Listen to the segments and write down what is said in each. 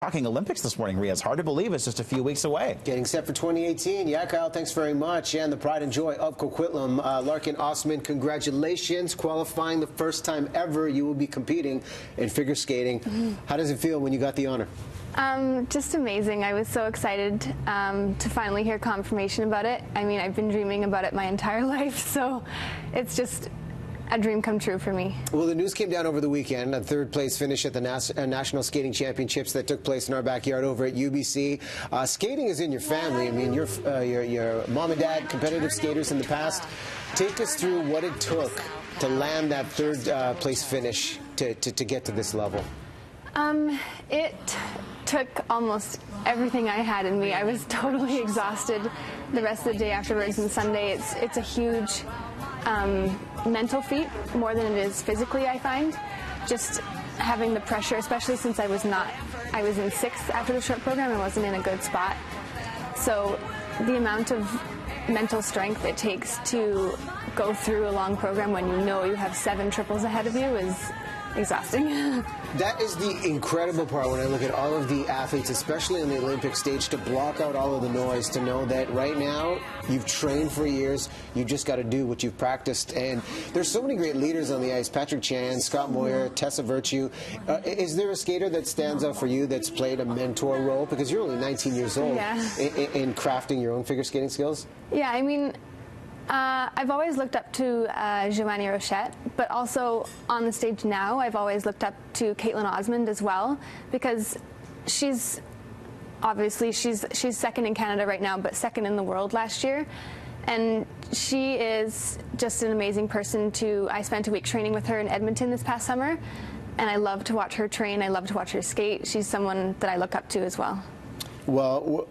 Talking Olympics this morning, Rhea. It's hard to believe it's just a few weeks away. Getting set for 2018. Yeah, Kyle, thanks very much. And the pride and joy of Coquitlam, Larkyn Austman, congratulations. Qualifying the first time ever you will be competing in figure skating. How does it feel when you got the honor? Just amazing. I was so excited to finally hear confirmation about it. I mean, I've been dreaming about it my entire life, so it's just a dream come true for me. Well, the news came down over the weekend, a third-place finish at the National Skating Championships that took place in our backyard over at UBC. Skating is in your family. I mean, your mom and dad, competitive skaters in the past. Take us through what it took to land that third-place finish to get to this level. It took almost everything I had in me. I was totally exhausted the rest of the day afterwards, and Sunday it's a huge mental feat more than it is physically, I find. Just having the pressure, especially since I was in sixth after the short program and wasn't in a good spot. So the amount of mental strength it takes to go through a long program when you know you have 7 triples ahead of you is exhausting. That is the incredible part when I look at all of the athletes, especially on the Olympic stage, to block out all of the noise, to know that right now you've trained for years, you've just got to do what you've practiced. And there's so many great leaders on the ice: PyeongChang, Scott Moyer, Tessa Virtue. Is there a skater that stands out for you that's played a mentor role? Because you're only 19 years old. Yeah. in crafting your own figure skating skills. Yeah, I mean, I've always looked up to Giovanni Rochette, but also on the stage now, I've always looked up to Larkyn Austman as well, because she's second in Canada right now, but second in the world last year. And she is just an amazing person I spent a week training with her in Edmonton this past summer, and I love to watch her train. I love to watch her skate. She's someone that I look up to as well. Well,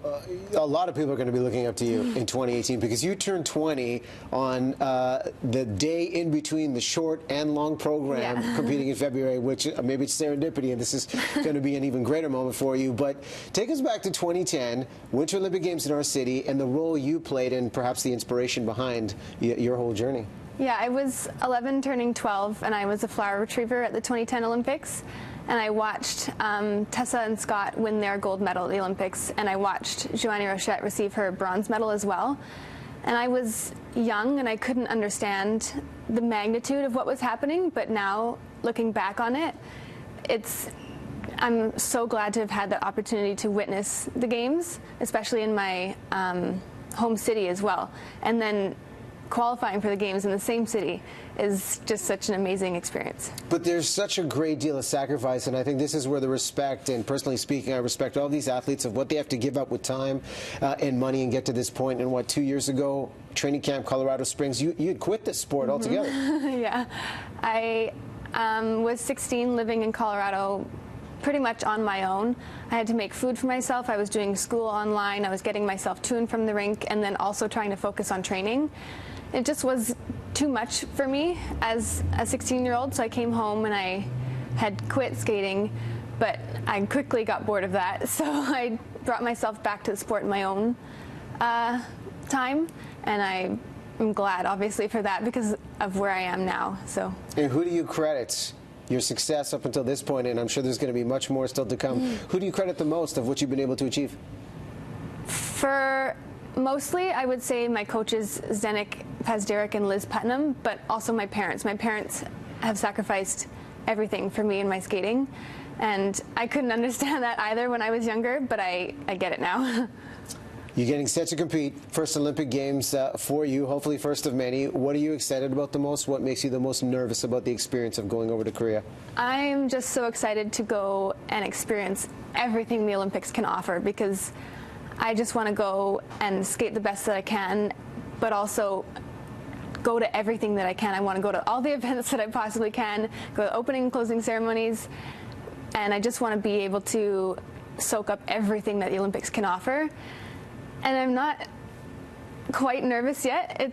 a lot of people are going to be looking up to you in 2018 because you turned 20 on the day in between the short and long program, competing in February, which maybe it's serendipity, and this is going to be an even greater moment for you. But take us back to 2010, Winter Olympic Games in our city, and the role you played and perhaps the inspiration behind your whole journey. Yeah, I was 11 turning 12, and I was a flower retriever at the 2010 Olympics. And I watched Tessa and Scott win their gold medal at the Olympics, and I watched Giovanni Rochette receive her bronze medal as well. And I was young, and I couldn't understand the magnitude of what was happening, but now, looking back on it, I'm so glad to have had the opportunity to witness the games, especially in my home city as well. And then qualifying for the games in the same city is just such an amazing experience. But there's such a great deal of sacrifice, and I think this is where the respect, and personally speaking, I respect all these athletes of what they have to give up with time and money and get to this point. And 2 years ago, training camp, Colorado Springs, you'd quit this sport altogether. Yeah. I was 16, living in Colorado pretty much on my own. I had to make food for myself. I was doing school online. I was getting myself to and from the rink, and then also trying to focus on training. It just was too much for me as a 16-year-old, so I came home and I had quit skating, but I quickly got bored of that, so I brought myself back to the sport in my own time, and I am glad, obviously, for that because of where I am now. So. And who do you credit your success up until this point, and I'm sure there's going to be much more still to come? Who do you credit the most of what you've been able to achieve? Mostly, I would say my coaches, Zdenek Pazderek and Liz Putnam, but also my parents. My parents have sacrificed everything for me in my skating, and I couldn't understand that either when I was younger, but I get it now. You're getting set to compete. First Olympic Games for you, hopefully first of many. What are you excited about the most? What makes you the most nervous about the experience of going over to Korea? I'm just so excited to go and experience everything the Olympics can offer, because I just want to go and skate the best that I can, but also go to everything that I can. I want to go to all the events that I possibly can, go to opening and closing ceremonies, and I just want to be able to soak up everything that the Olympics can offer. And I'm not quite nervous yet.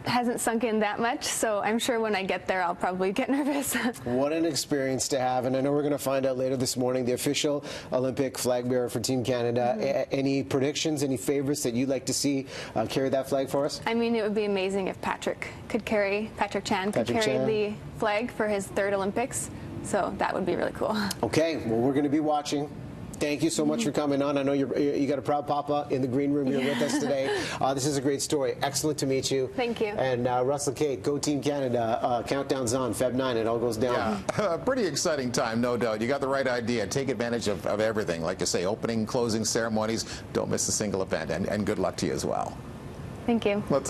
Hasn't sunk in that much, so I'm sure when I get there I'll probably get nervous. What an experience to have, and I know we're going to find out later this morning the official Olympic flag bearer for Team Canada. Any predictions, any favorites that you'd like to see carry that flag for us? I mean, it would be amazing if PyeongChang could carry the flag for his 3rd Olympics, so that would be really cool. Okay, well, we're going to be watching. Thank you so much for coming on. I know you got a proud papa in the green room here with us today. This is a great story. Excellent to meet you. Thank you. And Russell Kate, go Team Canada. Countdown's on. Feb 9, it all goes down. Yeah, pretty exciting time, no doubt. You got the right idea. Take advantage of everything. Like you say, opening, closing ceremonies. Don't miss a single event. And good luck to you as well. Thank you.